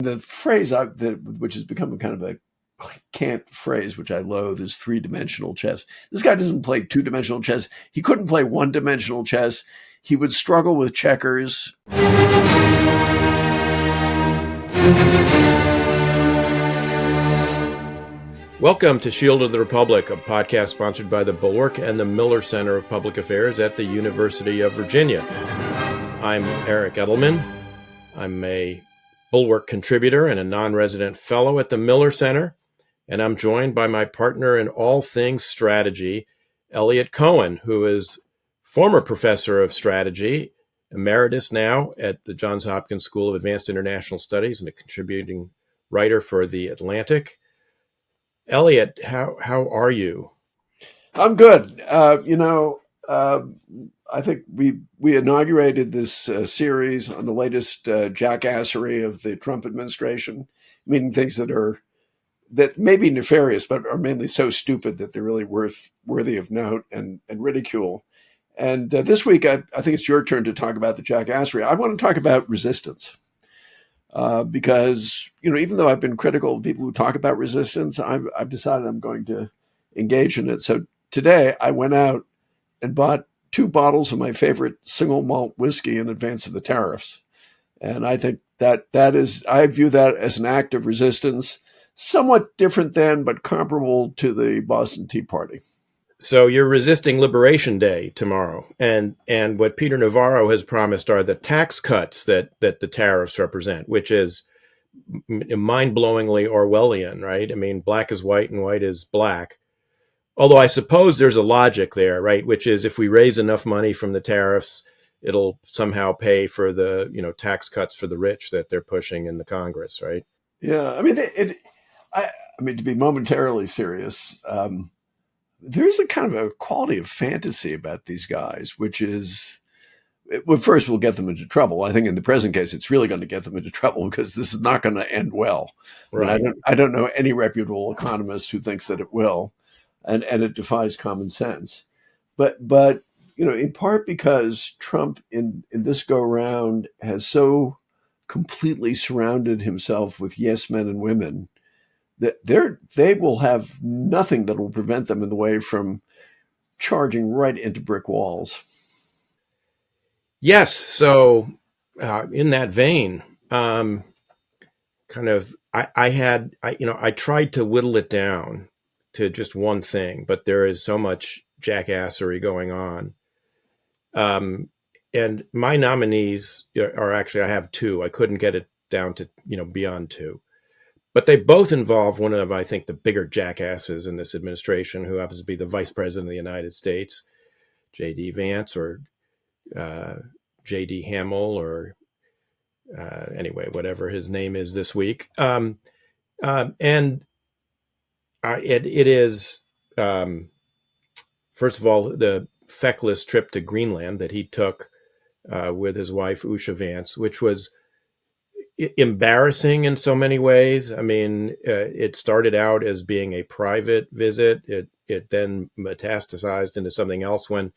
The phrase which has become a kind of a cant phrase, which I loathe, is three-dimensional chess. This guy doesn't play two-dimensional chess. He couldn't play one-dimensional chess. He would struggle with checkers. Welcome to Shield of the Republic, a podcast sponsored by the Bulwark and the Miller Center of Public Affairs at the University of Virginia. I'm Eric Edelman. I'm a Bulwark contributor and a non-resident fellow at the Miller Center, and I'm joined by my partner in all things strategy, Eliot Cohen, who is former professor of strategy, emeritus now at the Johns Hopkins School of Advanced International Studies and a contributing writer for The Atlantic. Eliot, how are you? I'm good. I think we inaugurated this series on the latest jackassery of the Trump administration, meaning things that may be nefarious, but are mainly so stupid that they're really worthy of note and ridicule. And this week, I think it's your turn to talk about the jackassery. I want to talk about resistance. Because, even though I've been critical of people who talk about resistance, I've decided I'm going to engage in it. So today I went out and bought 2 bottles of my favorite single malt whiskey in advance of the tariffs. And I think I view that as an act of resistance, somewhat different than, but comparable to the Boston Tea Party. So you're resisting Liberation Day tomorrow, and what Peter Navarro has promised are the tax cuts that the tariffs represent, which is mind-blowingly Orwellian, right? I mean, black is white and white is black. Although I suppose there's a logic there, right? Which is if we raise enough money from the tariffs, it'll somehow pay for the tax cuts for the rich that they're pushing in the Congress, right? Yeah, I mean, to be momentarily serious. There's a kind of a quality of fantasy about these guys, which is, well, first we'll get them into trouble. I think in the present case, it's really going to get them into trouble because this is not going to end well. Right. I mean, I don't know any reputable economist who thinks that it will, and it defies common sense. But in part because Trump in this go round has so completely surrounded himself with yes men and women that they will have nothing that will prevent them in the way from charging right into brick walls. Yes. So in that vein, I tried to whittle it down to just one thing, but there is so much jackassery going on. And my nominees are actually, I have 2. I couldn't get it down to, beyond 2. But they both involve one of, I think, the bigger jackasses in this administration, who happens to be the Vice President of the United States, J.D. Vance, or J.D. Hamill, or anyway, whatever his name is this week. It is, first of all, the feckless trip to Greenland that he took with his wife, Usha Vance, which was embarrassing in so many ways. I mean, it started out as being a private visit. It then metastasized into something else when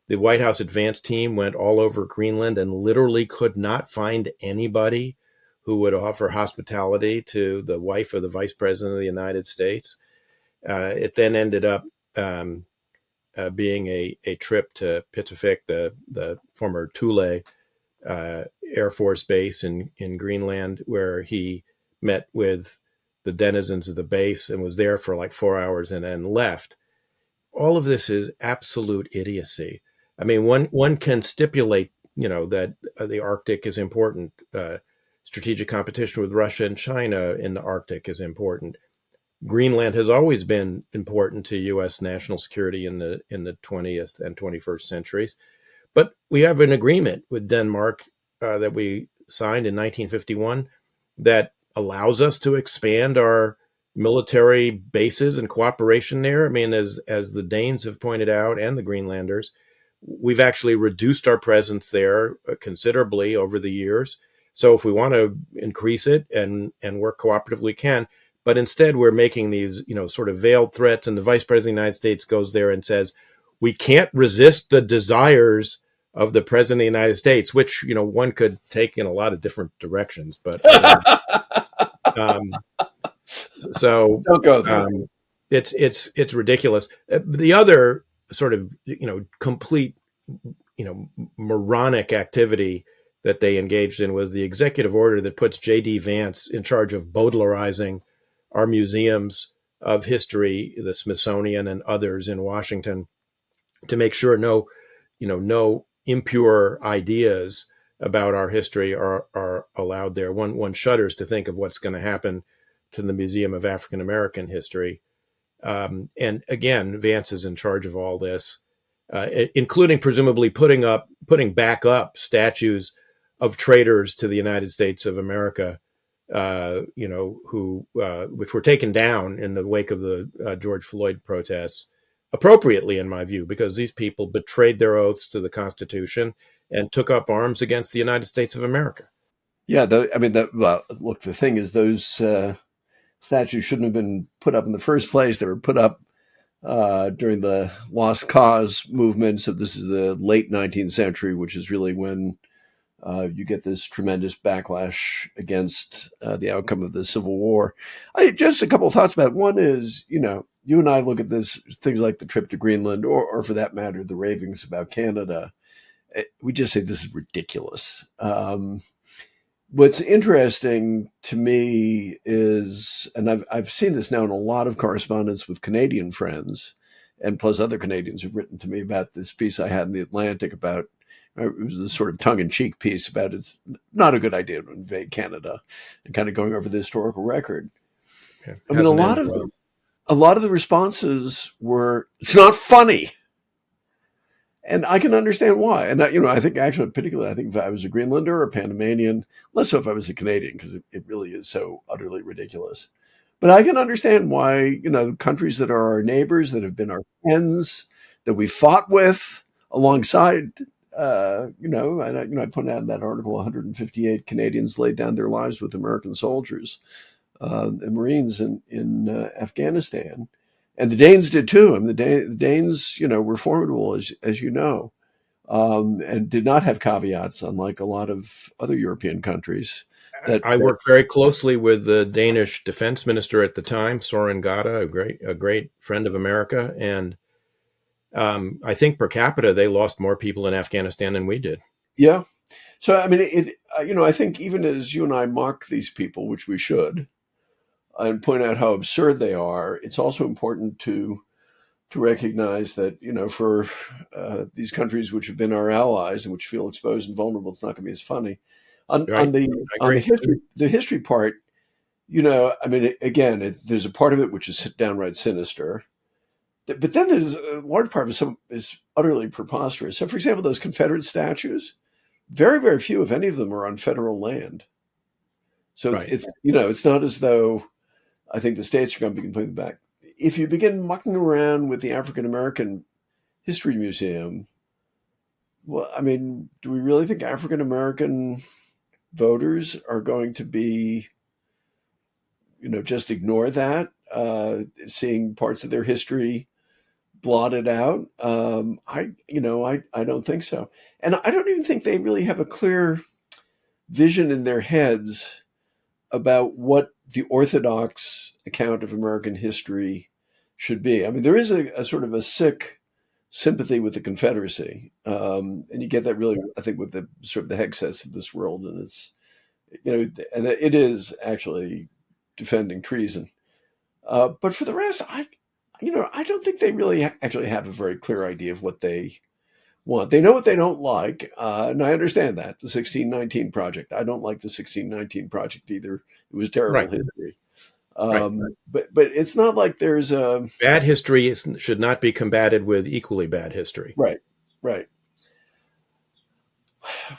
the White House advance team went all over Greenland and literally could not find anybody who would offer hospitality to the wife of the Vice President of the United States. It then ended up being a trip to Pituffik, the former Thule Air Force Base in Greenland, where he met with the denizens of the base and was there for like 4 hours and then left. All of this is absolute idiocy. I mean, one can stipulate, that the Arctic is important. Strategic competition with Russia and China in the Arctic is important. Greenland has always been important to U.S. national security in the 20th and 21st centuries. But we have an agreement with Denmark that we signed in 1951 that allows us to expand our military bases and cooperation there. I mean, as the Danes have pointed out, and the Greenlanders, we've actually reduced our presence there considerably over the years. So if we want to increase it and work cooperatively, we can. But instead, we're making these, sort of veiled threats. And the Vice President of the United States goes there and says, we can't resist the desires of the president of the United States, which, one could take in a lot of different directions, but um, so Don't go there. it's ridiculous. The other sort of, complete, moronic activity that they engaged in was the executive order that puts J.D. Vance in charge of Bowdlerizing our museums of history, the Smithsonian and others in Washington, to make sure no impure ideas about our history are allowed there. One shudders to think of what's going to happen to the Museum of African American History. And again, Vance is in charge of all this, including presumably putting back up statues of traitors to the United States of America, which were taken down in the wake of the George Floyd protests, appropriately, in my view, because these people betrayed their oaths to the Constitution and took up arms against the United States of America. Yeah, look, the thing is, those statues shouldn't have been put up in the first place. They were put up during the Lost Cause movement. So this is the late 19th century, which is really when you get this tremendous backlash against the outcome of the Civil War. Just a couple of thoughts about it. One is, you and I look at things like the trip to Greenland, or for that matter, the ravings about Canada. We just say this is ridiculous. What's interesting to me is, and I've seen this now in a lot of correspondence with Canadian friends, and plus other Canadians who've written to me about this piece I had in the Atlantic about, it was this sort of tongue-in-cheek piece about it's not a good idea to invade Canada, and kind of going over the historical record. Yeah, I mean, a lot of the responses were, it's not funny. And I can understand why. And, I think actually, particularly, I think if I was a Greenlander or a Panamanian, less so if I was a Canadian, because it really is so utterly ridiculous. But I can understand why, countries that are our neighbors, that have been our friends, that we fought with alongside, I pointed out in that article, 158 Canadians laid down their lives with American soldiers and Marines in Afghanistan. And the Danes did too. I mean, the Danes, were formidable, as you know, and did not have caveats, unlike a lot of other European countries. I worked very closely with the Danish defense minister at the time, Soren Gata, a great friend of America, and I think per capita they lost more people in Afghanistan than we did. Yeah. So I mean, I think even as you and I mock these people, which we should, and point out how absurd they are, it's also important to recognize that, for these countries which have been our allies and which feel exposed and vulnerable, it's not going to be as funny. On the history part, I mean, again, there's a part of it which is downright sinister, but then there's a large part of it is utterly preposterous. So, for example, those Confederate statues, very, very few, if any of them, are on federal land. So it's not as though I think the states are going to be completely back. If you begin mucking around with the African American History Museum, well, I mean, do we really think African American voters are going to be, just ignore that, seeing parts of their history blotted out? I don't think so. And I don't even think they really have a clear vision in their heads about what the orthodox account of American history should be. I mean, there is a sort of a sick sympathy with the Confederacy, and you get that really, I think, with the sort of the excess of this world, and it's, and it is actually defending treason. But for the rest, I don't think they really actually have a very clear idea of what they want. They know what they don't like, and I understand that. The 1619 Project. I don't like the 1619 Project either. It was terrible history. But it's not like there's a bad history should not be combated with equally bad history. Right.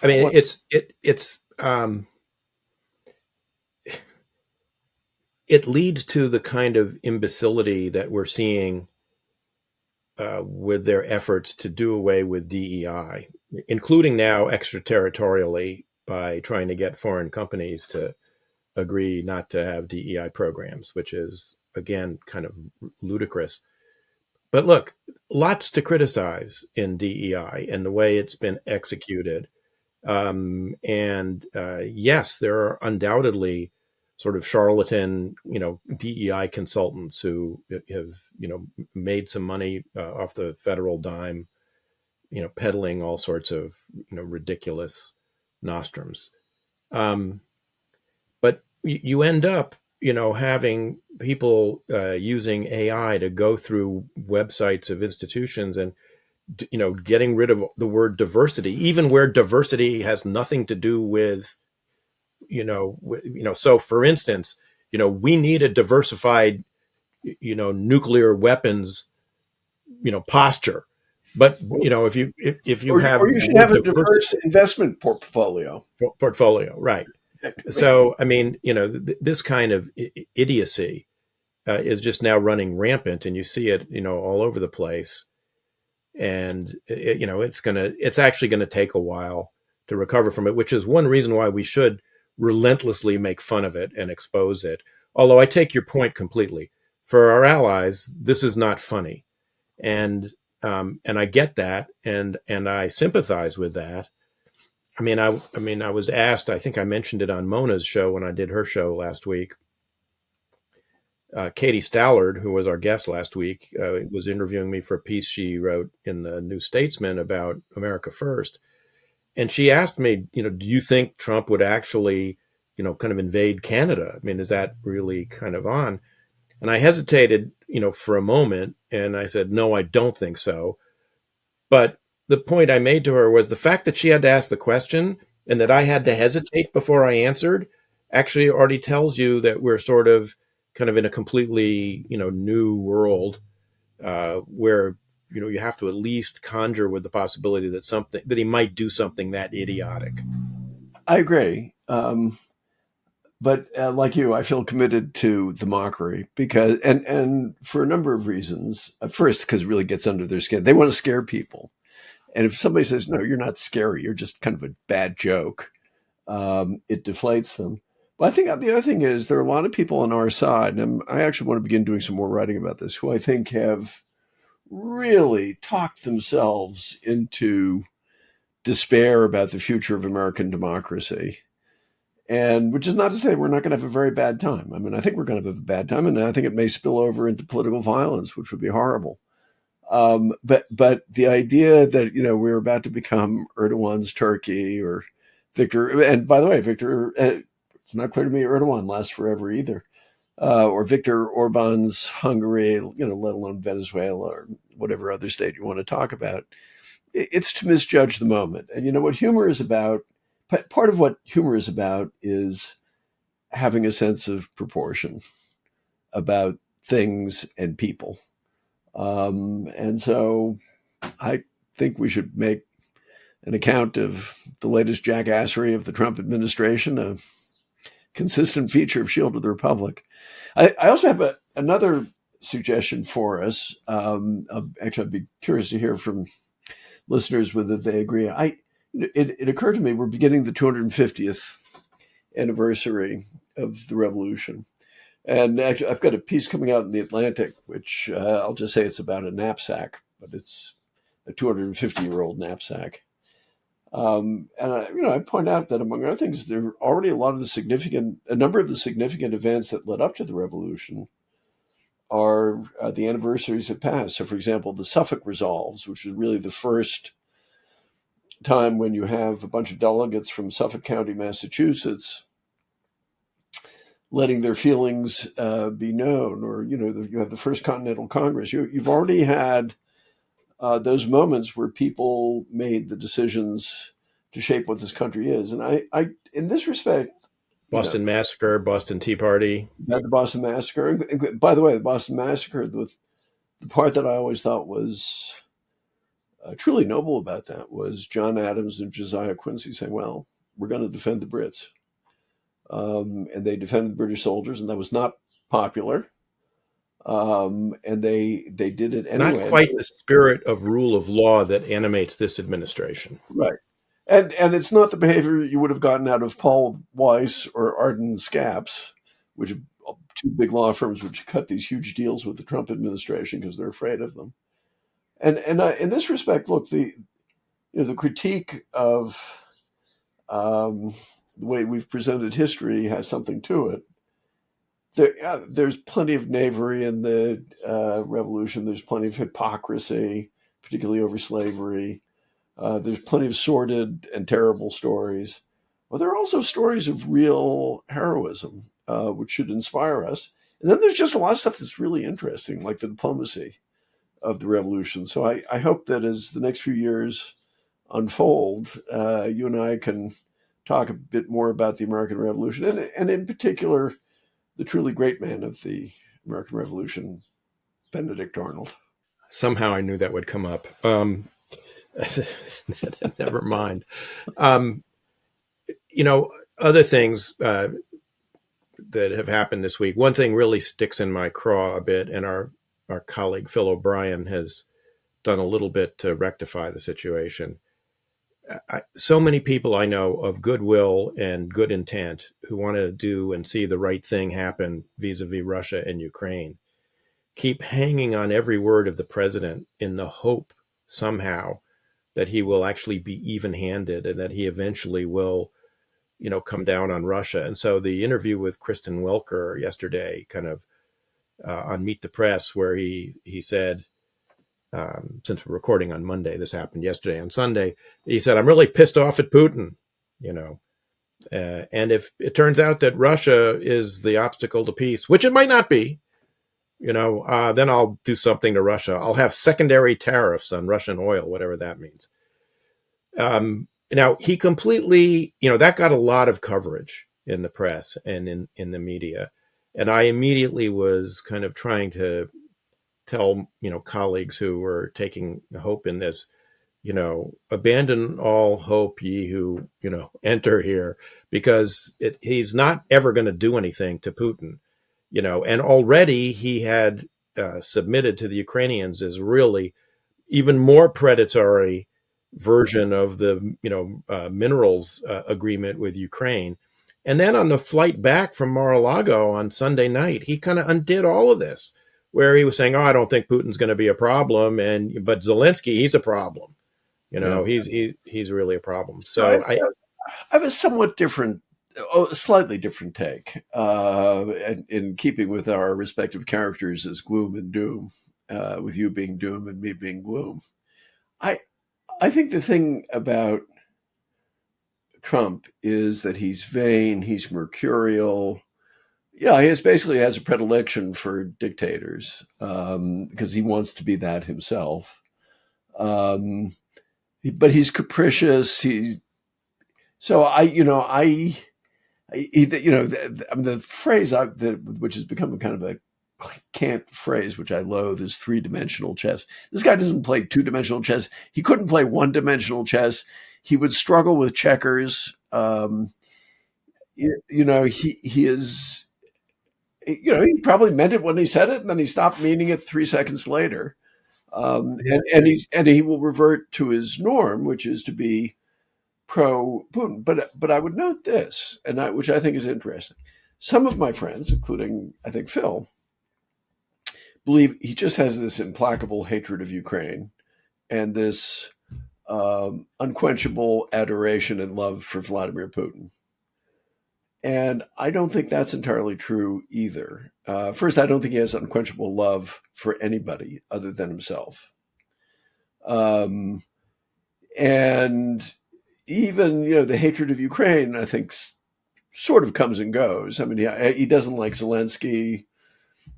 I mean, it leads to the kind of imbecility that we're seeing with their efforts to do away with DEI, including now extraterritorially by trying to get foreign companies to agree not to have DEI programs, which is, again, kind of ludicrous. But look, lots to criticize in DEI and the way it's been executed. And yes, there are undoubtedly sort of charlatan, DEI consultants who have, made some money off the federal dime, peddling all sorts of, ridiculous nostrums. But you end up, having people using AI to go through websites of institutions and, getting rid of the word diversity, even where diversity has nothing to do with, so for instance, we need a diversified, nuclear weapons, posture. But, if you have Or you should have a diverse investment portfolio. Portfolio, right. So, I mean, this kind of idiocy is just now running rampant, and you see it, all over the place. And it's actually going to take a while to recover from it, which is one reason why we should relentlessly make fun of it and expose it. Although I take your point completely. For our allies, this is not funny, and I get that, and I sympathize with that. I mean, I was asked. I think I mentioned it on Mona's show when I did her show last week. Katie Stallard, who was our guest last week, was interviewing me for a piece she wrote in the New Statesman about America First. And she asked me, do you think Trump would actually, kind of invade Canada? I mean, is that really kind of on? And I hesitated, for a moment. And I said, no, I don't think so. But the point I made to her was the fact that she had to ask the question and that I had to hesitate before I answered actually already tells you that we're sort of kind of in a completely, new world where, you have to at least conjure with the possibility that he might do something that idiotic. I agree. But like you, I feel committed to the mockery because, and for a number of reasons. First, because it really gets under their skin. They want to scare people. And if somebody says, no, you're not scary, you're just kind of a bad joke, it deflates them. But I think the other thing is there are a lot of people on our side, and I actually want to begin doing some more writing about this, who I think have really talked themselves into despair about the future of American democracy. And which is not to say we're not going to have a very bad time. I mean, I think we're going to have a bad time, and I think it may spill over into political violence, which would be horrible. But the idea that we're about to become Erdogan's Turkey or Victor, and by the way, Victor, it's not clear to me Erdogan lasts forever either, or Viktor Orban's Hungary, let alone Venezuela or whatever other state you want to talk about. It's to misjudge the moment. And what humor is about. Part of what humor is about is having a sense of proportion about things and people. And so I think we should make an account of the latest jackassery of the Trump administration a consistent feature of Shield of the Republic. I also have another suggestion for us. Actually, I'd be curious to hear from listeners whether they agree. It occurred to me we're beginning the 250th anniversary of the revolution. And actually, I've got a piece coming out in the Atlantic, which I'll just say it's about a knapsack, but it's a 250-year-old knapsack. And I point out that among other things, there are already a number of the significant events that led up to the revolution are the anniversaries have passed. So, for example, the Suffolk Resolves, which is really the first time when you have a bunch of delegates from Suffolk County, Massachusetts, letting their feelings be known, or you have the First Continental Congress. You've already had those moments where people made the decisions to shape what this country is, and I in this respect, Boston Massacre, Boston Tea Party, the Boston Massacre. And by the way, the Boston Massacre, the part that I always thought was truly noble about that was John Adams and Josiah Quincy saying, "Well, we're going to defend the Brits." And they defended British soldiers, and that was not popular. And they did it anyway. Not quite the spirit of rule of law that animates this administration. Right. And it's not the behavior you would have gotten out of Paul Weiss or Arden Scaps, which two big law firms which cut these huge deals with the Trump administration because they're afraid of them. In this respect, look, the critique of the way we've presented history has something to it. There's plenty of knavery in the revolution. There's plenty of hypocrisy, particularly over slavery. There's plenty of sordid and terrible stories. But there are also stories of real heroism, which should inspire us. And then there's just a lot of stuff that's really interesting, like the diplomacy of the revolution. So I hope that as the next few years unfold, you and I can talk a bit more about the American Revolution, and in particular, the truly great man of the American Revolution, Benedict Arnold. Somehow I knew that would come up. Never mind. Other things that have happened this week. One thing really sticks in my craw a bit, and our colleague Phil O'Brien has done a little bit to rectify the situation. So many people I know of goodwill and good intent who want to do and see the right thing happen vis-a-vis Russia and Ukraine keep hanging on every word of the president in the hope somehow that he will actually be even-handed and that he eventually will, come down on Russia. And so the interview with Kristen Welker yesterday, kind of on Meet the Press, where he said, since we're recording on Monday, this happened yesterday on Sunday, he said, I'm really pissed off at Putin, and if it turns out that Russia is the obstacle to peace, which it might not be, then I'll do something to Russia. I'll have secondary tariffs on Russian oil, whatever that means. Now, he completely, that got a lot of coverage in the press and in the media. And I immediately was kind of trying to tell, colleagues who were taking hope in this, abandon all hope, ye who, enter here, because he's not ever going to do anything to Putin, and already he had submitted to the Ukrainians as really even more predatory version of the, minerals agreement with Ukraine. And then on the flight back from Mar-a-Lago on Sunday night, he kind of undid all of this, where he was saying, I don't think Putin's going to be a problem. But Zelensky, he's a problem. He's really a problem. So I have a somewhat different, slightly different take, in keeping with our respective characters as gloom and doom, with you being doom and me being gloom. I think the thing about Trump is that he's vain, he's mercurial. Yeah, he basically has a predilection for dictators, because he wants to be that himself. But he's capricious. The phrase which has become kind of a cant phrase, which I loathe, is three-dimensional chess. This guy doesn't play two-dimensional chess. He couldn't play one-dimensional chess. He would struggle with checkers. He is. He probably meant it when he said it, and then he stopped meaning it 3 seconds later. And he will revert to his norm, which is to be pro Putin. But I would note this, which I think is interesting. Some of my friends, including I think Phil, believe he just has this implacable hatred of Ukraine and this unquenchable adoration and love for Vladimir Putin. And I don't think that's entirely true either. First, I don't think he has unquenchable love for anybody other than himself. And even, the hatred of Ukraine, I think, sort of comes and goes. I mean, he doesn't like Zelensky,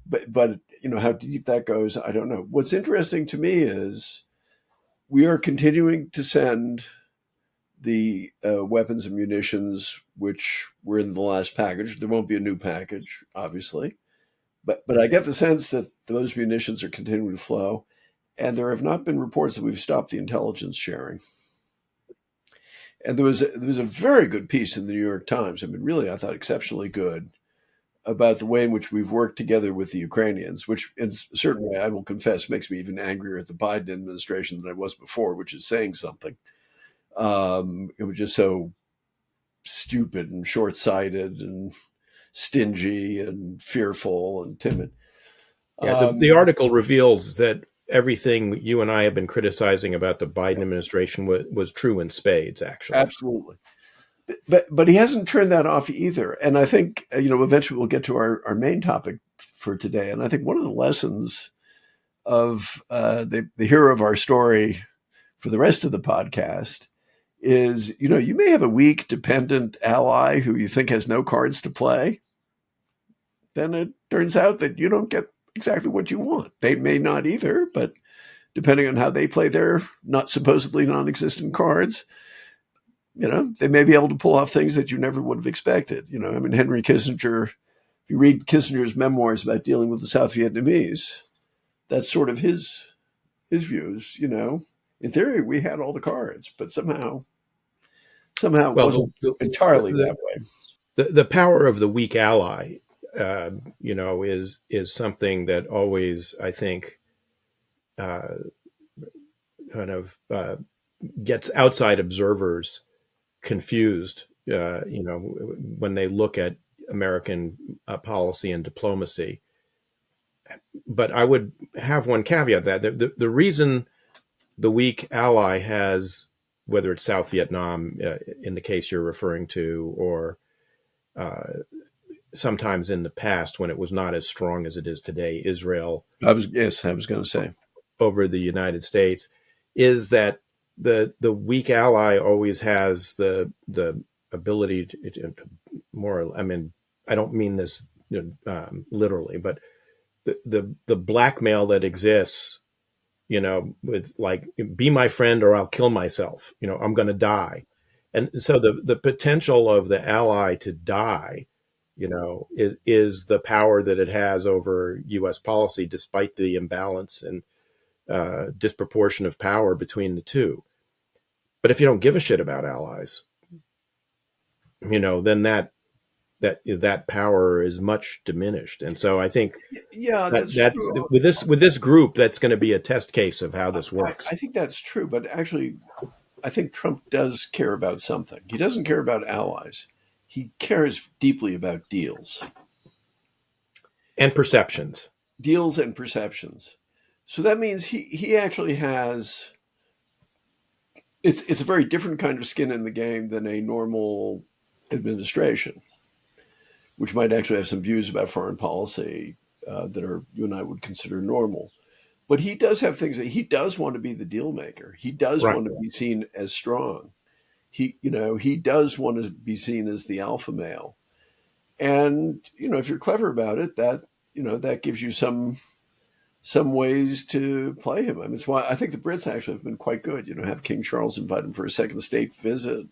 but how deep that goes, I don't know. What's interesting to me is we are continuing to send the weapons and munitions which were in the last package. There won't be a new package, obviously, but I get the sense that those munitions are continuing to flow, and there have not been reports that we've stopped the intelligence sharing. And there was a very good piece in the New York Times. I mean, really, I thought exceptionally good, about the way in which we've worked together with the Ukrainians, which in a certain way, I will confess, makes me even angrier at the Biden administration than I was before, which is saying something. It was just so stupid and short-sighted and stingy and fearful and timid. Yeah, the article reveals that everything you and I have been criticizing about the Biden administration was true in spades, actually. Absolutely. But he hasn't turned that off either. And I think, eventually we'll get to our main topic for today. And I think one of the lessons of the hero of our story for the rest of the podcast is, you may have a weak, dependent ally who you think has no cards to play. Then it turns out that you don't get exactly what you want. They may not either, but depending on how they play their not supposedly non-existent cards, they may be able to pull off things that you never would have expected. Henry Kissinger, if you read Kissinger's memoirs about dealing with the South Vietnamese, that's sort of his views. In theory, we had all the cards, but somehow it wasn't entirely that way. The power of the weak ally, is something that always, I think, kind of gets outside observers confused, when they look at American policy and diplomacy. But I would have one caveat that the reason the weak ally has, whether it's South Vietnam in the case you're referring to, or sometimes in the past when it was not as strong as it is today, Israel. I was going to say over the United States, is that the weak ally always has the ability to more. I mean, I don't mean this literally, but the blackmail that exists, with like, be my friend or I'll kill myself. I'm going to die, and so the potential of the ally to die, is the power that it has over U.S. policy, despite the imbalance and disproportion of power between the two. But if you don't give a shit about allies, then that power is much diminished. And so I think that's with this group, that's going to be a test case of how this works. I think that's true, but actually, I think Trump does care about something. He doesn't care about allies. He cares deeply about deals. And perceptions. Deals and perceptions. So that means he actually has, it's a very different kind of skin in the game than a normal administration, which might actually have some views about foreign policy that are, you and I would consider normal. But he does have things that he does want to be the deal maker. He does want to be seen as strong. He does want to be seen as the alpha male. And, if you're clever about it, that gives you some ways to play him. I mean, it's why I think the Brits actually have been quite good. Have King Charles invite him for a second state visit.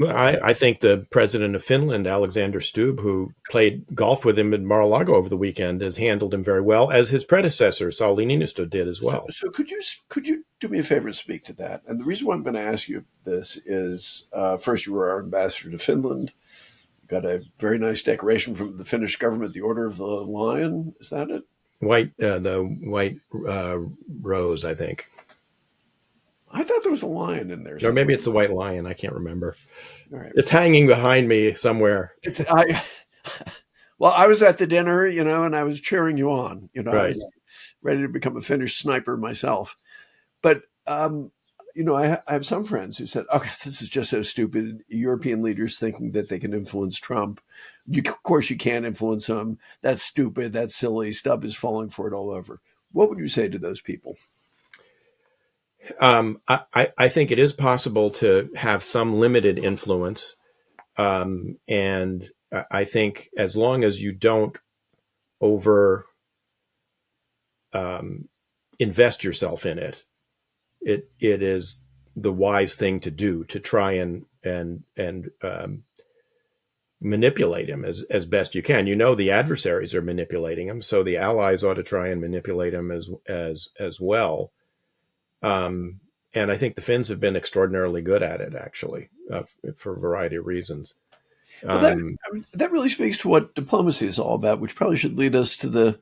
Well, I think the president of Finland, Alexander Stubb, who played golf with him in Mar-a-Lago over the weekend, has handled him very well, as his predecessor, Sauli Niinistö, did as well. So could you do me a favor and speak to that? And the reason why I'm going to ask you this is, first, you were our ambassador to Finland. You got a very nice decoration from the Finnish government, the Order of the Lion. Is that it? The white rose, I think. I thought there was a lion in there. Or maybe it's a white lion. I can't remember. All right. It's hanging behind me somewhere. Well, I was at the dinner, and I was cheering you on. Right. I was ready to become a Finnish sniper myself. But, I have some friends who said, okay, this is just so stupid. European leaders thinking that they can influence Trump. Of course, you can't influence him. That's stupid. That's silly. Stubb is falling for it all over. What would you say to those people? I think it is possible to have some limited influence. And I think as long as you don't invest yourself in it, it is the wise thing to do, to try and manipulate him as best you can. The adversaries are manipulating him, so the allies ought to try and manipulate him as well. And I think the Finns have been extraordinarily good at it, actually, for a variety of reasons. Well, that really speaks to what diplomacy is all about, which probably should lead us to the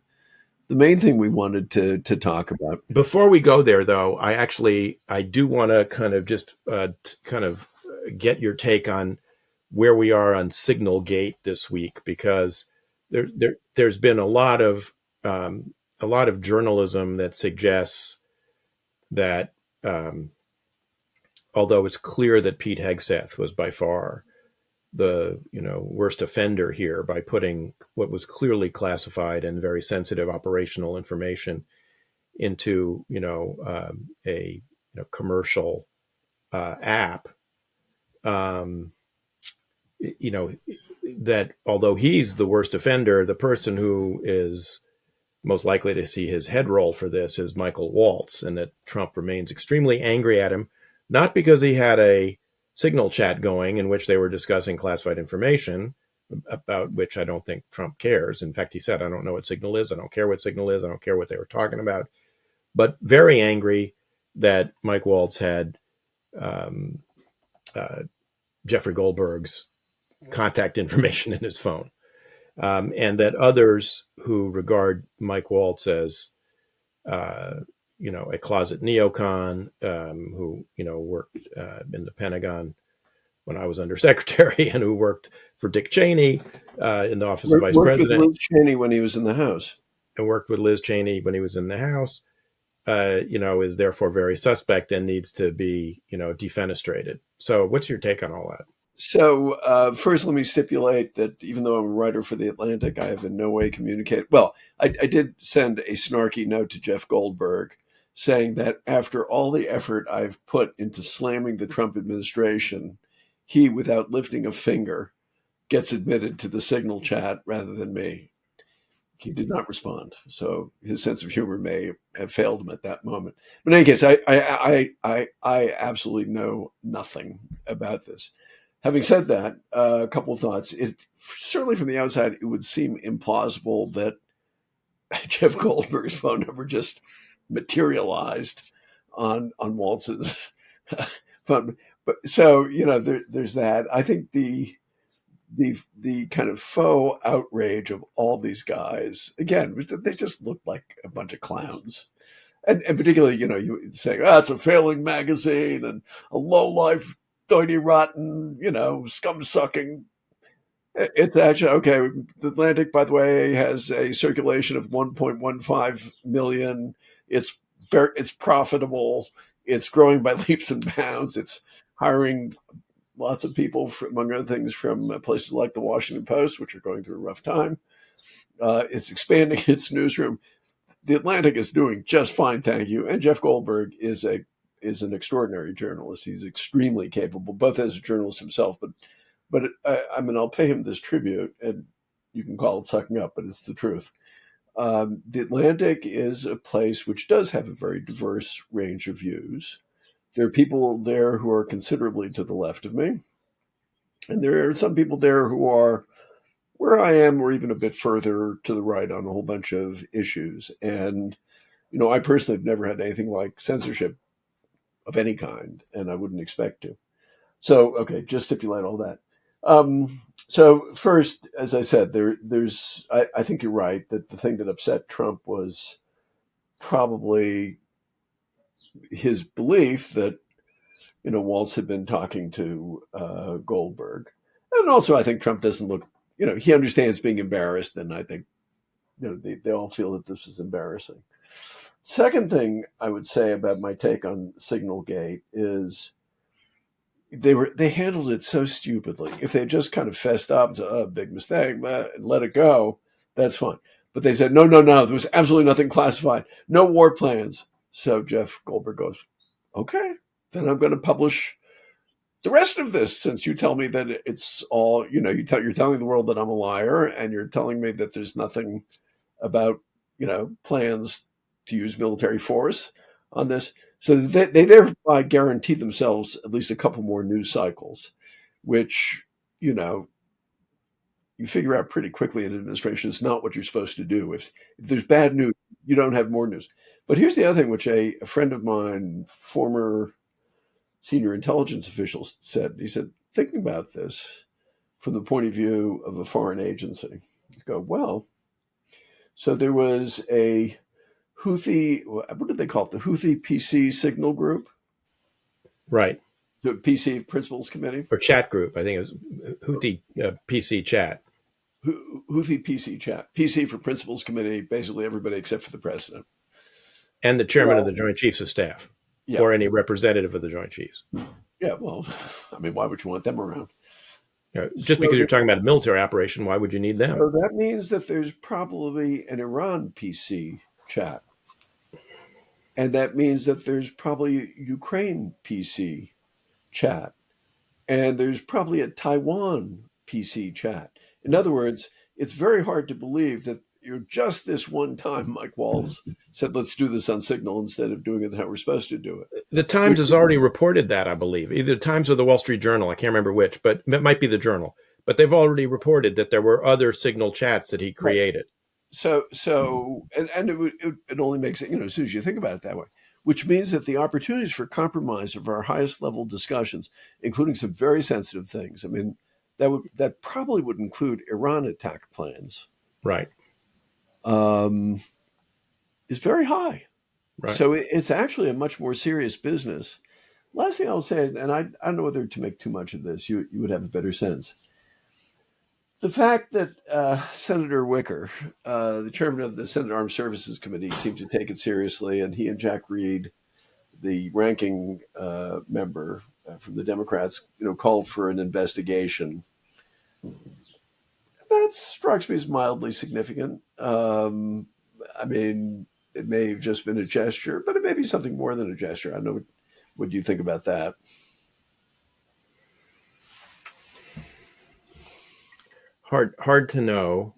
main thing we wanted to talk about. Before we go there, though, I do want to kind of just get your take on where we are on Signalgate this week, because there's been a lot of journalism that suggests that although it's clear that Pete Hegseth was by far the worst offender here by putting what was clearly classified and very sensitive operational information into a commercial app, that although he's the worst offender, the person who is most likely to see his head roll for this is Michael Waltz, and that Trump remains extremely angry at him, not because he had a Signal chat going in which they were discussing classified information about which I don't think Trump cares. In fact, he said, I don't know what Signal is. I don't care what Signal is. I don't care what they were talking about. But very angry that Mike Waltz had Jeffrey Goldberg's contact information in his phone. And that others who regard Mike Waltz as, a closet neocon, who, worked in the Pentagon when I was undersecretary and who worked for Dick Cheney in the office of vice president. Worked with Liz Cheney when he was in the House. And worked with Liz Cheney when he was in the House, is therefore very suspect and needs to be, defenestrated. So what's your take on all that? So first, let me stipulate that even though I'm a writer for The Atlantic, I have in no way communicated. Well, I did send a snarky note to Jeff Goldberg saying that after all the effort I've put into slamming the Trump administration, he, without lifting a finger, gets admitted to the Signal chat rather than me. He did not respond, so his sense of humor may have failed him at that moment. But in any case, I absolutely know nothing about this. Having said that, a couple of thoughts. Certainly from the outside, it would seem implausible that Jeff Goldberg's phone number just materialized on Waltz's phone. But so there's that. I think the kind of faux outrage of all these guys, again, they just look like a bunch of clowns. And particularly, you say, it's a failing magazine and a low-life, dirty, rotten, scum-sucking. It's actually, okay, The Atlantic, by the way, has a circulation of 1.15 million. It's profitable. It's growing by leaps and bounds. It's hiring lots of people, among other things, from places like the Washington Post, which are going through a rough time. It's expanding its newsroom. The Atlantic is doing just fine, thank you. And Jeff Goldberg is an extraordinary journalist. He's extremely capable, both as a journalist himself, but I'll pay him this tribute, and you can call it sucking up, but it's the truth. The Atlantic is a place which does have a very diverse range of views. There are people there who are considerably to the left of me, and there are some people there who are where I am, or even a bit further to the right on a whole bunch of issues. And, I personally have never had anything like censorship of any kind, and I wouldn't expect to. So, okay, just stipulate all that. So first, as I said, I think you're right that the thing that upset Trump was probably his belief that, Waltz had been talking to Goldberg. And also, I think Trump doesn't look, he understands being embarrassed, and I think, they all feel that this is embarrassing. Second thing I would say about my take on Signalgate is they handled it so stupidly. If they just kind of fessed up to a big mistake and let it go, that's fine. But they said, no, there was absolutely nothing classified, no war plans. So Jeff Goldberg goes, okay, then I'm going to publish the rest of this, since you tell me that it's all, you're telling the world that I'm a liar, and you're telling me that there's nothing about, plans to use military force on this. So they thereby guarantee themselves at least a couple more news cycles, which, you figure out pretty quickly in administration is not what you're supposed to do. If there's bad news, you don't have more news. But here's the other thing, which a friend of mine, former senior intelligence official, said. He said, thinking about this from the point of view of a foreign agency, you go, well, so there was a Houthi, what did they call it? The Houthi PC signal group. Right. The PC Principals Committee? or chat group. I think it was Houthi PC chat. Houthi PC chat. PC for Principals Committee, basically everybody except for the president. And the chairman of Well, the Joint Chiefs of Staff, yeah. or any representative of the Joint Chiefs. Yeah, well, I mean, why would you want them around? Just because you're talking about a military operation, why would you need them? So that means that there's probably an Iran PC chat. And that means that there's probably Ukraine PC chat. And there's probably a Taiwan PC chat. In other words, it's very hard to believe that just this one time Mike Waltz said, let's do this on Signal instead of doing it how we're supposed to do it. The Times has already reported that, I believe. Either the Times or the Wall Street Journal. I can't remember which, but it might be the Journal. But they've already reported that there were other Signal chats that he created. Right. So it only makes it, as soon as you think about it that way, which means that the opportunities for compromise of our highest level discussions, including some very sensitive things, I mean, that probably would include Iran attack plans. Right. Is very high. Right. So it's actually a much more serious business. Last thing I'll say, and I don't know whether to make too much of this, you would have a better sense. The fact that Senator Wicker, the chairman of the Senate Armed Services Committee, seemed to take it seriously, and he and Jack Reed, the ranking member from the Democrats, called for an investigation. That strikes me as mildly significant. I mean, it may have just been a gesture, but it may be something more than a gesture. I don't know. What do you think about that? Hard to know.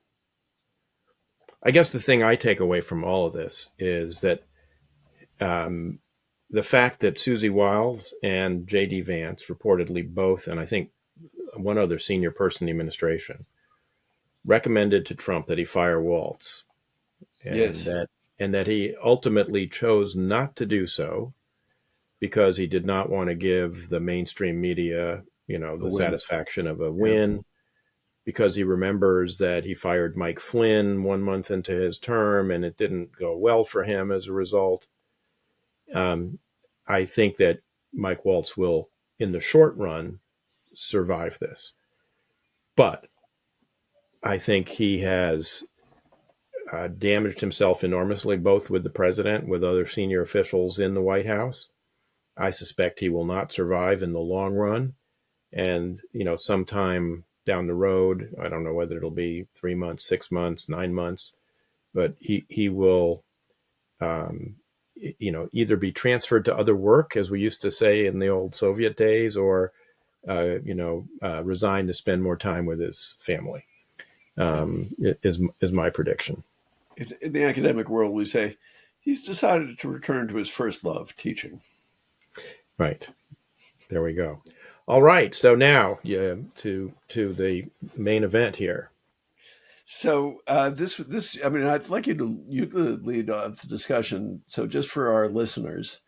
I guess the thing I take away from all of this is that the fact that Susie Wiles and J.D. Vance reportedly both, and I think one other senior person in the administration, recommended to Trump that he fire Waltz, and that he ultimately chose not to do so because he did not want to give the mainstream media, the satisfaction of a win, because he remembers that he fired Mike Flynn 1 month into his term and it didn't go well for him as a result. I think that Mike Waltz will, in the short run, survive this. But I think he has damaged himself enormously, both with the president, with other senior officials in the White House. I suspect he will not survive in the long run. And, sometime down the road, I don't know whether it'll be 3 months, 6 months, 9 months, but he will, either be transferred to other work, as we used to say in the old Soviet days, or, resign to spend more time with his family, is my prediction. In the academic world, we say he's decided to return to his first love, teaching. Right. There we go. All right. So now to the main event here. So this I mean, I'd like you to lead off the discussion. So just for our listeners,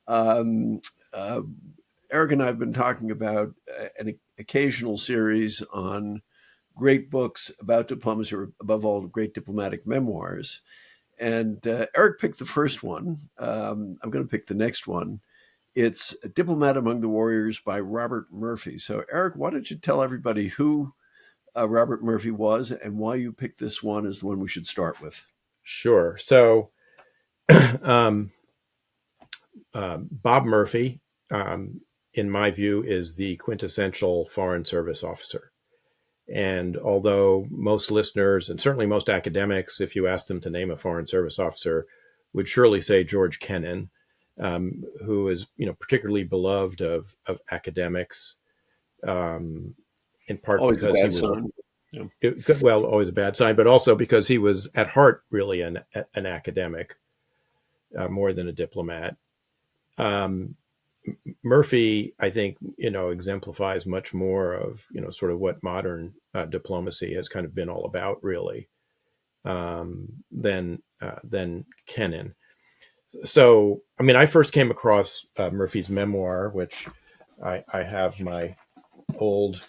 Eric and I have been talking about an occasional series on great books about diplomacy, or above all, great diplomatic memoirs. And Eric picked the first one. I'm going to pick the next one. It's Diplomat Among the Warriors by Robert Murphy. So, Eric, why don't you tell everybody who Robert Murphy was and why you picked this one as the one we should start with? Sure. So, Bob Murphy, in my view, is the quintessential Foreign Service officer. And although most listeners, and certainly most academics, if you asked them to name a Foreign Service officer, would surely say George Kennan, who is, particularly beloved of academics, in part Always because he was always a bad sign, but also because he was at heart really an academic, more than a diplomat. Murphy, I think, exemplifies much more of, sort of what modern diplomacy has kind of been all about, really, than Kennan. So, I mean, I first came across Murphy's memoir, which I have my old,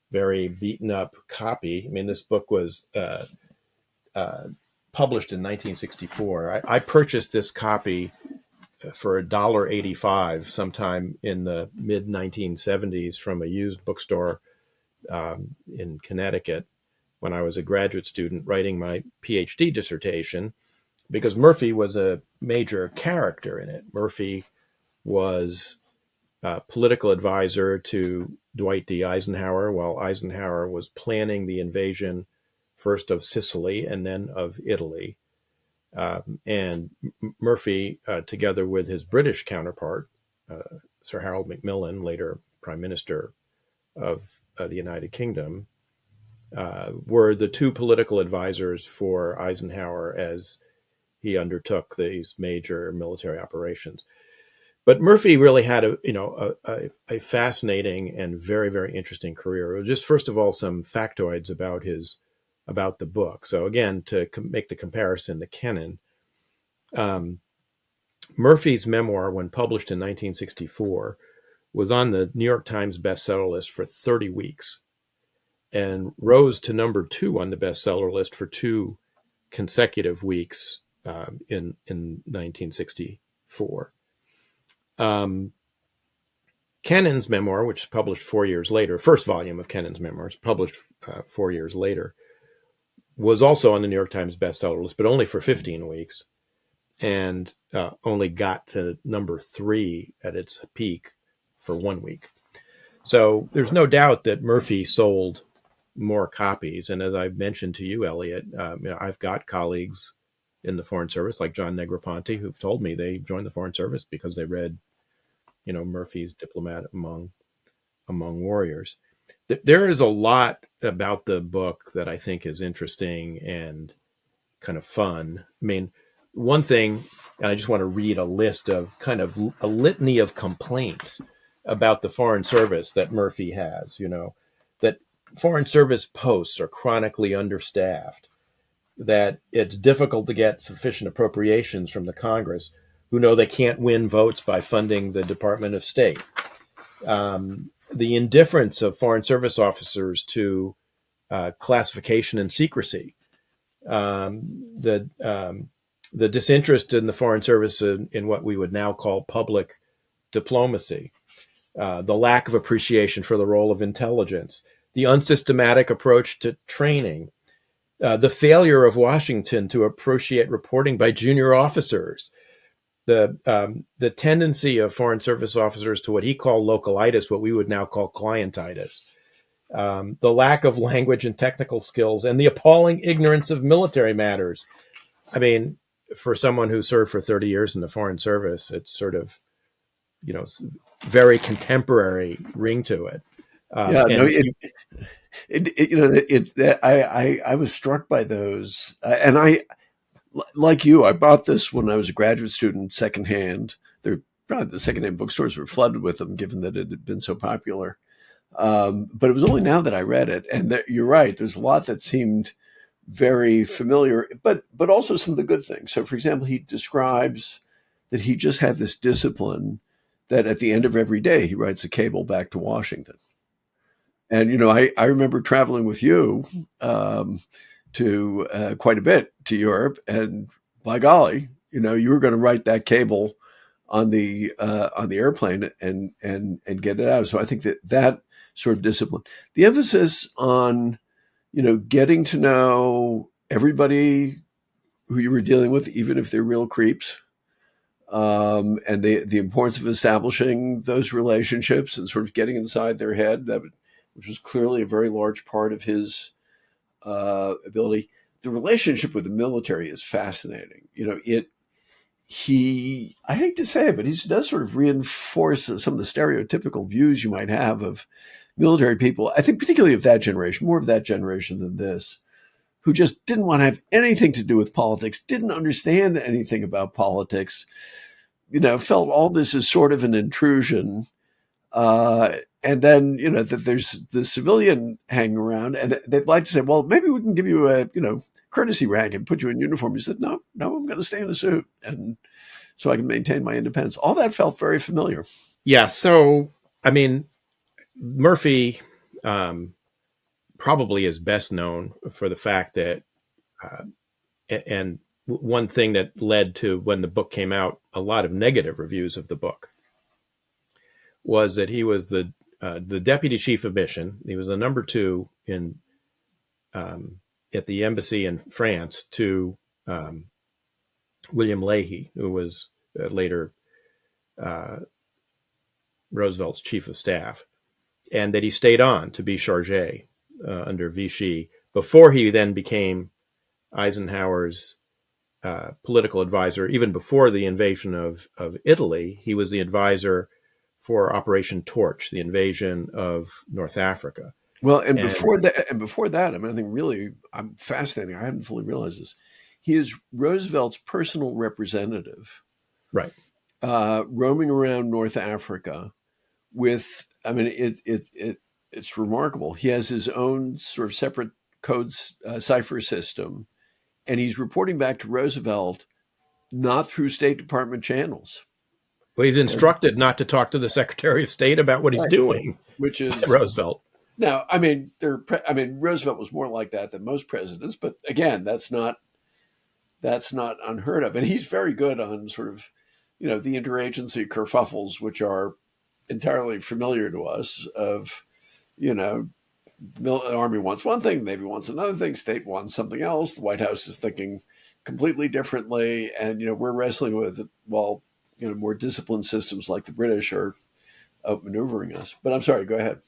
very beaten up copy. I mean, this book was published in 1964. I purchased this copy for $1.85 sometime in the mid 1970s from a used bookstore in Connecticut when I was a graduate student writing my PhD dissertation, because Murphy was a major character in it. Murphy was a political advisor to Dwight D. Eisenhower while Eisenhower was planning the invasion first of Sicily and then of Italy. And Murphy, together with his British counterpart, Sir Harold Macmillan, later Prime Minister of the United Kingdom, were the two political advisors for Eisenhower as he undertook these major military operations. But Murphy really had a fascinating and very, very interesting career. Just first of all, some factoids about the book. So again, to make the comparison to Kennan, Murphy's memoir, when published in 1964, was on the New York Times bestseller list for 30 weeks and rose to number 2 on the bestseller list for 2 consecutive weeks in 1964. Kennan's memoir, which is published 4 years later, first volume of Kennan's memoirs, published 4 years later, was also on the New York Times bestseller list, but only for 15 weeks, and only got to number 3 at its peak for 1 week. So there's no doubt that Murphy sold more copies. And as I mentioned to you, Eliot, I've got colleagues in the Foreign Service, like John Negroponte, who've told me they joined the Foreign Service because they read, Murphy's Diplomat Among Warriors. There is a lot about the book that I think is interesting and kind of fun. I mean, one thing, and I just want to read a list of kind of a litany of complaints about the Foreign Service that Murphy has, that Foreign Service posts are chronically understaffed, that it's difficult to get sufficient appropriations from the Congress, who know they can't win votes by funding the Department of State. The indifference of Foreign Service officers to classification and secrecy, the disinterest in the Foreign Service in what we would now call public diplomacy, the lack of appreciation for the role of intelligence, the unsystematic approach to training, the failure of Washington to appreciate reporting by junior officers, the tendency of Foreign Service officers to what he called localitis, what we would now call clientitis, the lack of language and technical skills, and the appalling ignorance of military matters. I mean, for someone who served for 30 years in the Foreign Service, it's sort of, very contemporary ring to it. I was struck by those, and I, like you, I bought this when I was a graduate student secondhand. Probably the secondhand bookstores were flooded with them, given that it had been so popular. But it was only now that I read it, and you're right. There's a lot that seemed very familiar, but also some of the good things. So, for example, he describes that he just had this discipline that at the end of every day he writes a cable back to Washington. And I remember traveling with you to quite a bit to Europe, and by golly, you were going to write that cable on the airplane and get it out. So I think that sort of discipline, the emphasis on getting to know everybody who you were dealing with, even if they're real creeps, and the importance of establishing those relationships and sort of getting inside their head, which was clearly a very large part of his ability. The relationship with the military is fascinating. I hate to say it, but he does sort of reinforce some of the stereotypical views you might have of military people. I think particularly of that generation, more of that generation than this, who just didn't want to have anything to do with politics, didn't understand anything about politics, felt all this is sort of an intrusion. And then, that there's the civilian hanging around, and they'd like to say, well, maybe we can give you a, courtesy rank and put you in uniform. He said, no, I'm going to stay in a suit, and so I can maintain my independence. All that felt very familiar. Yeah. So, I mean, Murphy probably is best known for the fact that, and one thing that led to, when the book came out, a lot of negative reviews of the book was that he was the deputy chief of mission. He was the number two in at the embassy in France to William Leahy, who was later Roosevelt's chief of staff, and that he stayed on to be chargé under Vichy before he then became Eisenhower's political advisor. Even before the invasion of Italy, he was the advisor for Operation Torch, the invasion of North Africa. Well, and before that, I mean, I think really, I'm fascinating. I hadn't fully realized this. He is Roosevelt's personal representative, right, roaming around North Africa with. I mean, it's remarkable. He has his own sort of separate codes cipher system, and he's reporting back to Roosevelt, not through State Department channels. Well, he's instructed not to talk to the Secretary of State about what he's doing, which is Roosevelt. Now, I mean, Roosevelt was more like that than most presidents, but again, that's not unheard of. And he's very good on sort of, the interagency kerfuffles, which are entirely familiar to us. Of, the Army wants one thing, Navy wants another thing, State wants something else. The White House is thinking completely differently, and we're wrestling with it while more disciplined systems like the British are outmaneuvering us. But I'm sorry, go ahead.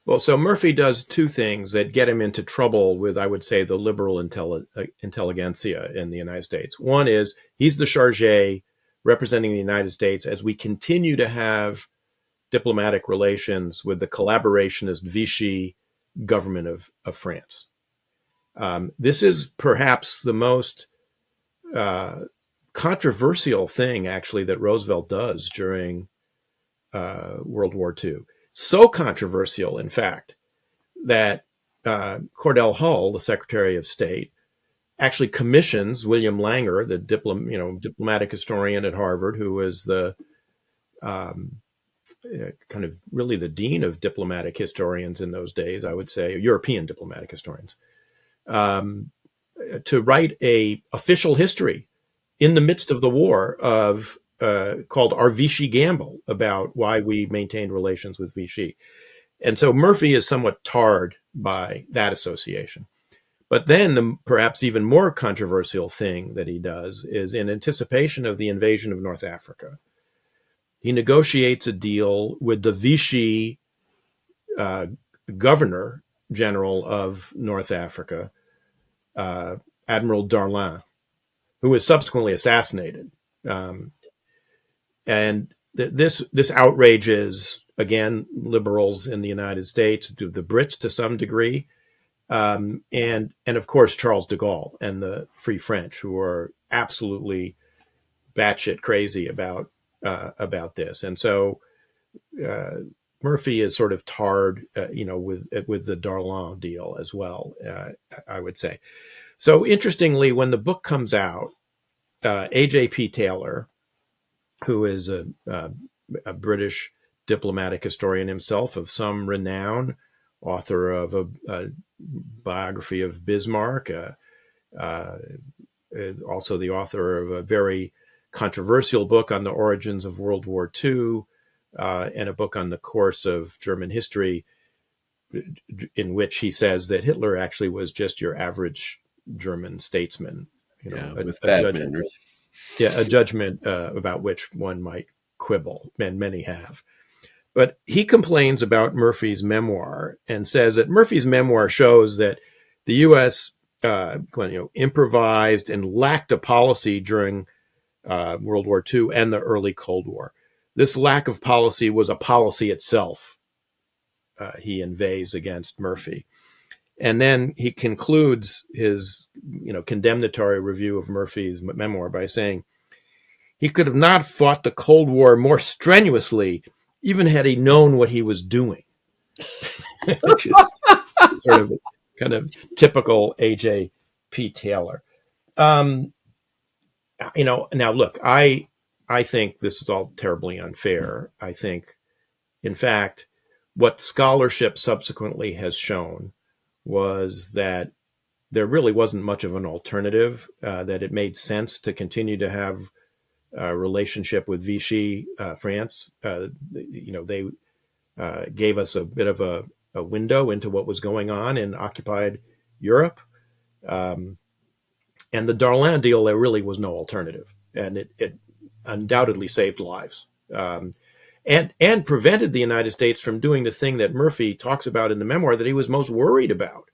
Well, so Murphy does two things that get him into trouble with, I would say, the liberal intelligentsia in the United States. One is he's the chargé representing the United States as we continue to have diplomatic relations with the collaborationist Vichy government of France. This is perhaps the most controversial thing, actually, that Roosevelt does during World War II. So controversial, in fact, that Cordell Hull, the Secretary of State, actually commissions William Langer, the diplomatic historian at Harvard, who was the kind of really the dean of diplomatic historians in those days, I would say, European diplomatic historians, to write a official history in the midst of the war of called Our Vichy Gamble, about why we maintained relations with Vichy. And so Murphy is somewhat tarred by that association. But then the perhaps even more controversial thing that he does is, in anticipation of the invasion of North Africa, he negotiates a deal with the Vichy governor general of North Africa, Admiral Darlan, who was subsequently assassinated. And this outrages, again, liberals in the United States, the Brits to some degree, and of course Charles de Gaulle and the Free French, who are absolutely batshit crazy about this. And so Murphy is sort of tarred, with the Darlan deal as well, I would say. So interestingly, when the book comes out, AJP Taylor, who is a British diplomatic historian himself of some renown, author of a biography of Bismarck, also the author of a very controversial book on the origins of World War II, and a book on the course of German history, in which he says that Hitler actually was just your average German statesman, with bad manners. Yeah, a judgment about which one might quibble, and many have. But he complains about Murphy's memoir and says that Murphy's memoir shows that the U.S. Improvised and lacked a policy during World War II and the early Cold War. This lack of policy was a policy itself, he inveighs against Murphy. And then he concludes his, condemnatory review of Murphy's memoir by saying, he could have not fought the Cold War more strenuously, even had he known what he was doing, which is sort of kind of typical AJP Taylor. Now look, I think this is all terribly unfair. I think, in fact, what scholarship subsequently has shown was that there really wasn't much of an alternative, that it made sense to continue to have a relationship with Vichy, France. They gave us a bit of a window into what was going on in occupied Europe. And the Darlan deal, there really was no alternative. And it undoubtedly saved lives. And prevented the United States from doing the thing that Murphy talks about in the memoir that he was most worried about,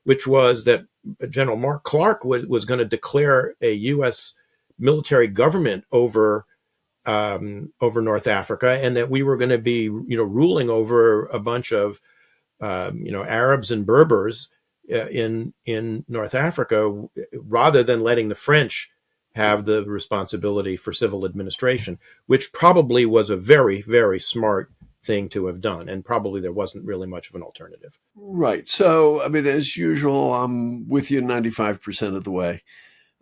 which was that General Mark Clark was going to declare a U.S. military government over North Africa, and that we were going to be, ruling over a bunch of, Arabs and Berbers in North Africa, rather than letting the French have the responsibility for civil administration, which probably was a very, very smart thing to have done. And probably there wasn't really much of an alternative. Right. So, I mean, as usual, I'm with you 95% of the way.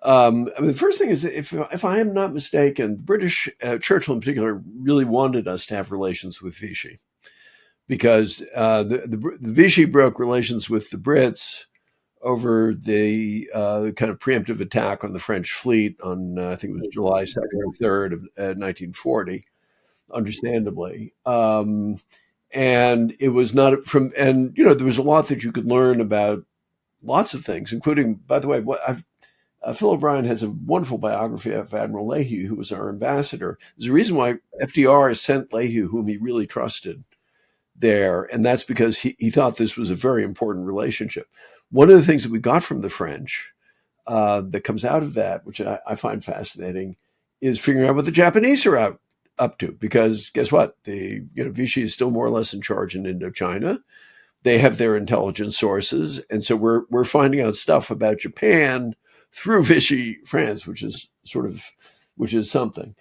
The first thing is, if I am not mistaken, the British, Churchill in particular, really wanted us to have relations with Vichy, because the Vichy broke relations with the Brits over the kind of preemptive attack on the French fleet on, I think it was July 2nd or 3rd of 1940, understandably. And it was not from, and, there was a lot that you could learn about lots of things, including, by the way, Phil O'Brien has a wonderful biography of Admiral Leahy, who was our ambassador. There's a reason why FDR sent Leahy, whom he really trusted, there, and that's because he thought this was a very important relationship. One of the things that we got from the French that comes out of that, which I find fascinating, is figuring out what the Japanese are up to. Because guess what? Vichy is still more or less in charge in Indochina. They have their intelligence sources, and so we're finding out stuff about Japan through Vichy France, which is something.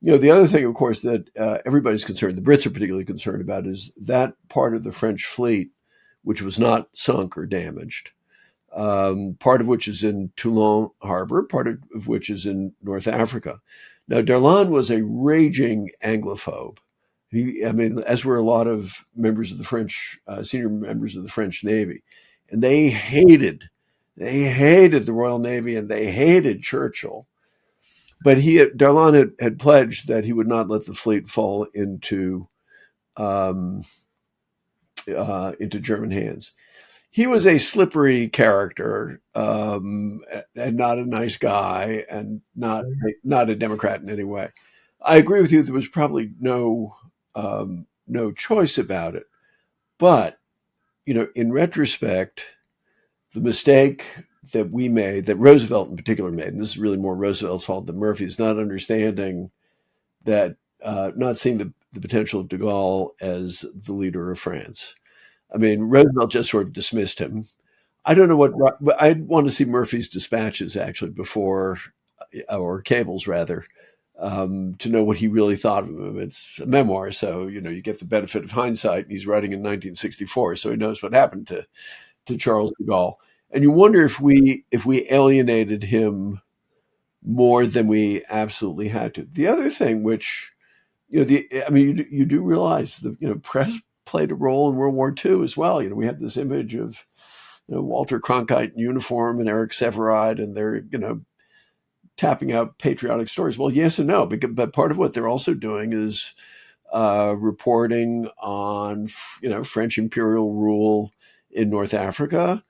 The other thing, of course, that everybody's concerned, the Brits are particularly concerned about, is that part of the French fleet which was not sunk or damaged, part of which is in Toulon Harbor, part of which is in North Africa. Now, Darlan was a raging Anglophobe. As were a lot of members of the French, senior members of the French Navy, and they hated the Royal Navy, and they hated Churchill. But Darlan had pledged that he would not let the fleet fall into German hands. He was a slippery character, and not a nice guy, and not a Democrat in any way. I agree with you. There was probably no choice about it. But, in retrospect, the mistake that we made, that Roosevelt in particular made, and this is really more Roosevelt's fault than Murphy's, not understanding that, not seeing the potential of de Gaulle as the leader of France. Roosevelt just sort of dismissed him. I don't know I'd want to see Murphy's dispatches actually before, or cables rather, to know what he really thought of him. It's a memoir, so, you get the benefit of hindsight, and he's writing in 1964, so he knows what happened to Charles de Gaulle. And you wonder if we alienated him more than we absolutely had to. The other thing, which, you do realize the, press played a role in World War II as well. We have this image of, Walter Cronkite in uniform and Eric Sevareid, and they're, tapping out patriotic stories. Well, yes and no, but part of what they're also doing is reporting on, French imperial rule in North Africa.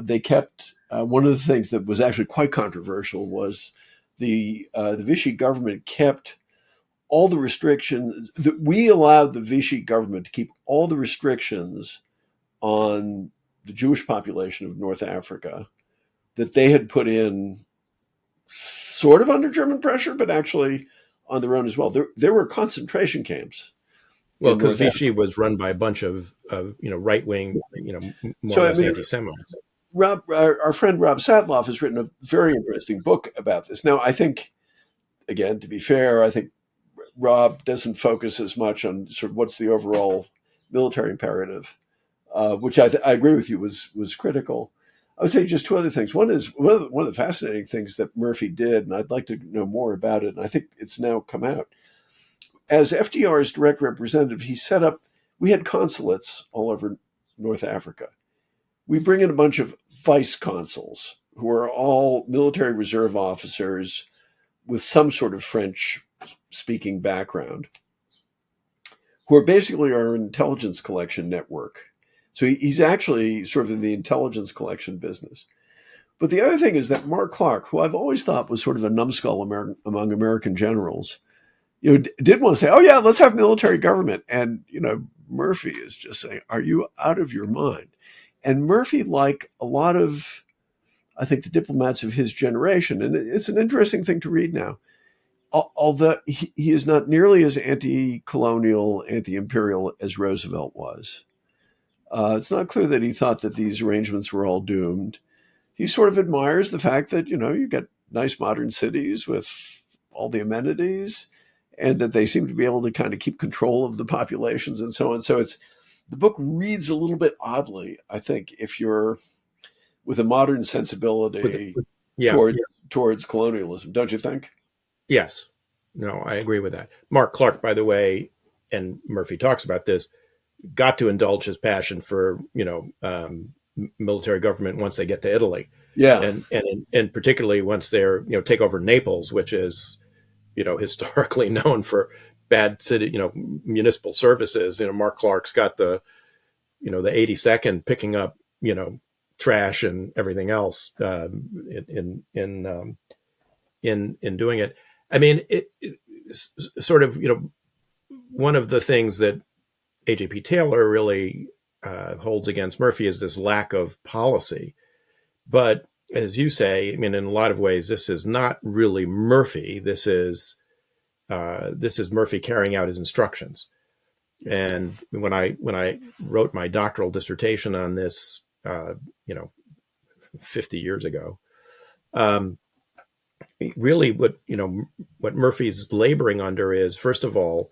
They kept, one of the things that was actually quite controversial was the Vichy government kept all the restrictions. We allowed the Vichy government to keep all the restrictions on the Jewish population of North Africa that they had put in sort of under German pressure, but actually on their own as well. There were concentration camps. Well, because Vichy was run by a bunch of right-wing, more or less anti-Semites. Our friend Rob Satloff has written a very interesting book about this. Now, I think, again, to be fair, I think Rob doesn't focus as much on sort of what's the overall military imperative, which I agree with you was critical. I would say just two other things. One is one of the fascinating things that Murphy did, and I'd like to know more about it, and I think it's now come out. As FDR's direct representative, we had consulates all over North Africa. We bring in a bunch of vice consuls who are all military reserve officers with some sort of French speaking background, who are basically our intelligence collection network. So he's actually sort of in the intelligence collection business. But the other thing is that Mark Clark, who I've always thought was sort of a numbskull among American generals, did want to say, oh yeah, let's have military government. And, Murphy is just saying, are you out of your mind? And Murphy, like a lot of, I think, the diplomats of his generation, and it's an interesting thing to read now, although he is not nearly as anti-colonial, anti-imperial as Roosevelt was. It's not clear that he thought that these arrangements were all doomed. He sort of admires the fact that, you get nice modern cities with all the amenities, and that they seem to be able to kind of keep control of the populations and so on. So the book reads a little bit oddly, I think, if you're with a modern sensibility towards colonialism, don't you think? Yes. No, I agree with that. Mark Clark, by the way, and Murphy talks about this, got to indulge his passion for, military government once they get to Italy. Yeah. And particularly once they're, take over Naples, which is, historically known for bad city, municipal services. Mark Clark's got the 82nd picking up, trash and everything else in doing it. I mean, it's sort of, one of the things that AJP Taylor really holds against Murphy is this lack of policy. But as you say, I mean, in a lot of ways, this is not really Murphy. This is Murphy carrying out his instructions. And when I wrote my doctoral dissertation on this, 50 years ago, really what Murphy's laboring under is, first of all,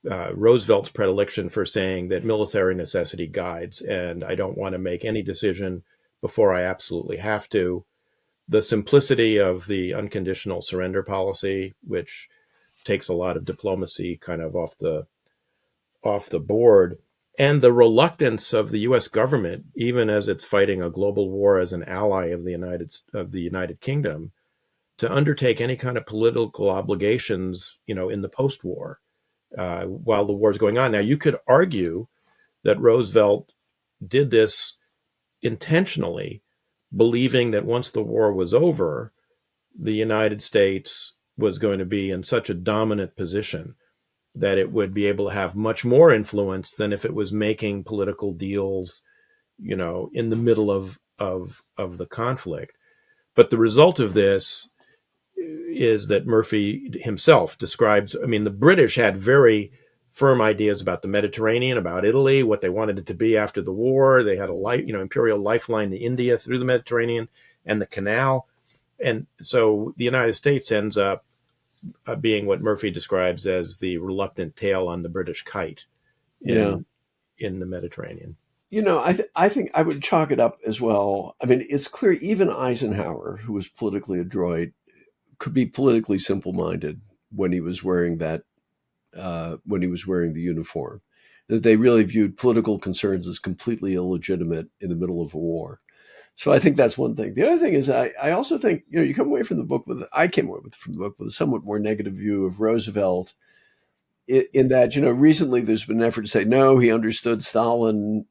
Roosevelt's predilection for saying that military necessity guides, and I don't want to make any decision before I absolutely have to. The simplicity of the unconditional surrender policy, which takes a lot of diplomacy kind of off the board, and the reluctance of the U.S. government, even as it's fighting a global war as an ally of the United Kingdom, to undertake any kind of political obligations, in the post-war, while the war is going on. Now, you could argue that Roosevelt did this intentionally, believing that once the war was over, the United States was going to be in such a dominant position that it would be able to have much more influence than if it was making political deals, in the middle of the conflict. But the result of this is that Murphy himself describes, I mean, the British had very firm ideas about the Mediterranean, about Italy, what they wanted it to be after the war. They had a imperial lifeline to India through the Mediterranean and the canal. And so the United States ends up being what Murphy describes as the reluctant tail on the British kite in the Mediterranean. I think I would chalk it up as well. I mean, it's clear even Eisenhower, who was politically adroit, could be politically simple-minded when he was wearing the uniform. That they really viewed political concerns as completely illegitimate in the middle of a war. So I think that's one thing. The other thing is I also think, you come away from the book I came away from the book with a somewhat more negative view of Roosevelt in that, recently there's been an effort to say, no, he understood Stalin,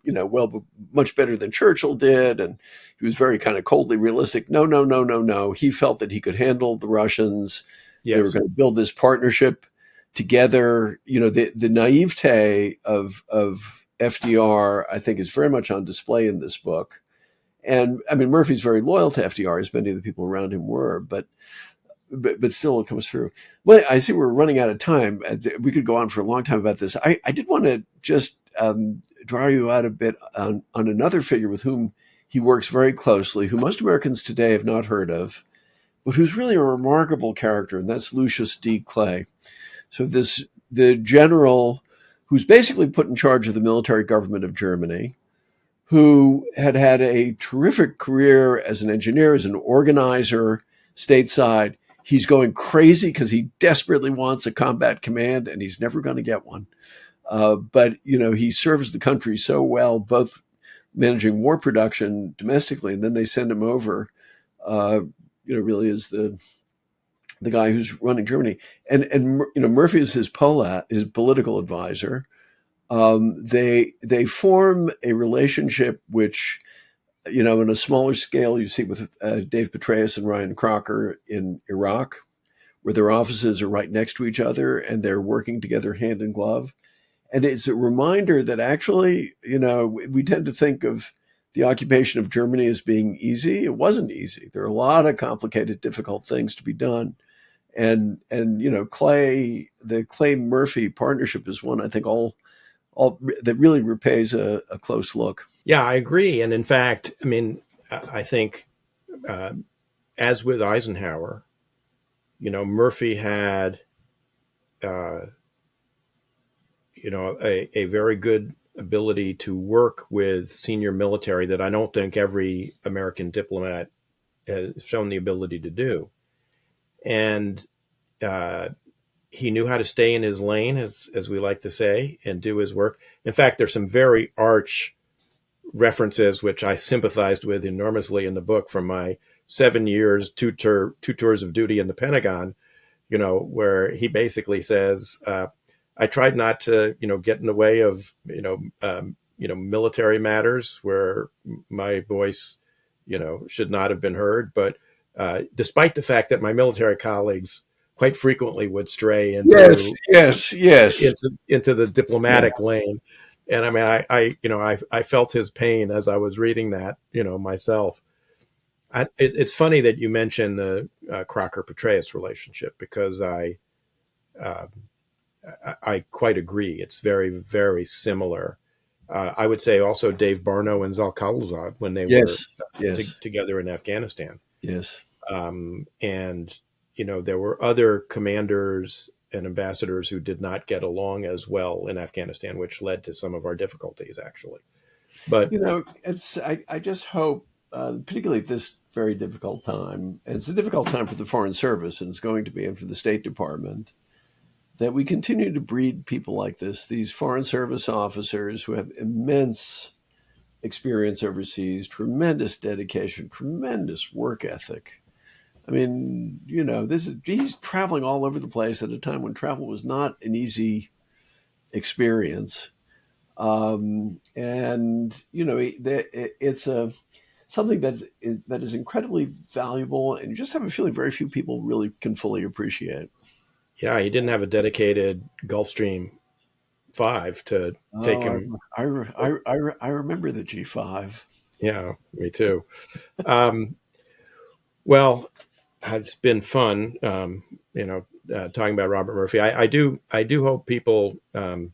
well, much better than Churchill did. And he was very kind of coldly realistic. No. He felt that he could handle the Russians. Yes. They were going to build this partnership together. The naivete of FDR, I think, is very much on display in this book. And I mean, Murphy's very loyal to FDR, as many of the people around him were, but still it comes through. Well, I see we're running out of time. We could go on for a long time about this. I did want to just draw you out a bit on another figure with whom he works very closely, who most Americans today have not heard of, but who's really a remarkable character, and that's Lucius D. Clay. So the general who's basically put in charge of the military government of Germany, who had a terrific career as an engineer, as an organizer stateside. He's going crazy because he desperately wants a combat command, and he's never going to get one. But he serves the country so well, both managing war production domestically, and then they send him over, really as the guy who's running Germany. And Murphy is his POLAD, his political advisor. They form a relationship which, in a smaller scale, you see with Dave Petraeus and Ryan Crocker in Iraq, where their offices are right next to each other and they're working together hand in glove. And it's a reminder that actually, we tend to think of the occupation of Germany as being easy. It wasn't easy. There are a lot of complicated, difficult things to be done. And the Clay-Murphy partnership is one I think all that really repays a close look. Yeah, I agree. And in fact, I mean, I think as with Eisenhower, Murphy had, a very good ability to work with senior military that I don't think every American diplomat has shown the ability to do. And he knew how to stay in his lane, as we like to say, and do his work. In fact, there's some very arch references, which I sympathized with enormously in the book from my 7 years, two tours of duty in the Pentagon, where he basically says, I tried not to, get in the way of, military matters where my voice, should not have been heard. But despite the fact that my military colleagues quite frequently would stray into into the diplomatic lane. And I mean, I felt his pain as I was reading that, myself. It's funny that you mentioned the Crocker-Petraeus relationship, because I quite agree. It's very, very similar. I would say also Dave Barno and Zal Khalilzad when they were together in Afghanistan. Yes. And, there were other commanders and ambassadors who did not get along as well in Afghanistan, which led to some of our difficulties, actually. But, I just hope, particularly at this very difficult time, and it's a difficult time for the Foreign Service, and it's going to be, and for the State Department, that we continue to breed people like this, these Foreign Service officers who have immense experience overseas, tremendous dedication, tremendous work ethic. I mean, he's traveling all over the place at a time when travel was not an easy experience. It's something that is incredibly valuable, and you just have a feeling very few people really can fully appreciate. Yeah, he didn't have a dedicated Gulfstream 5 to take him. I remember the G5. Yeah, me too. Well, it's been fun, talking about Robert Murphy. I do hope people, who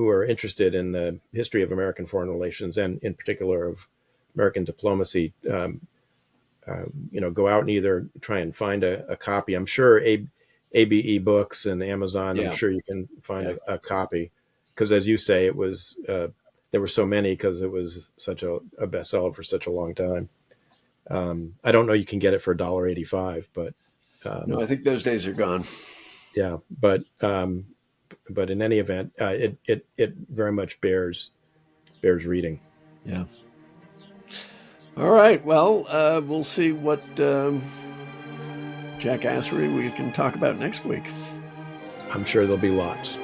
are interested in the history of American foreign relations, and in particular of American diplomacy, go out and either try and find a copy. I'm sure ABE Books and Amazon, I'm sure you can find a copy, because as you say, it was there were so many because it was such a bestseller for such a long time. I don't know, you can get it for $1.85, but no, I think those days are gone. Yeah, but in any event, it very much bears reading. Yeah. All right. Well, we'll see what jackassery we can talk about next week. I'm sure there'll be lots.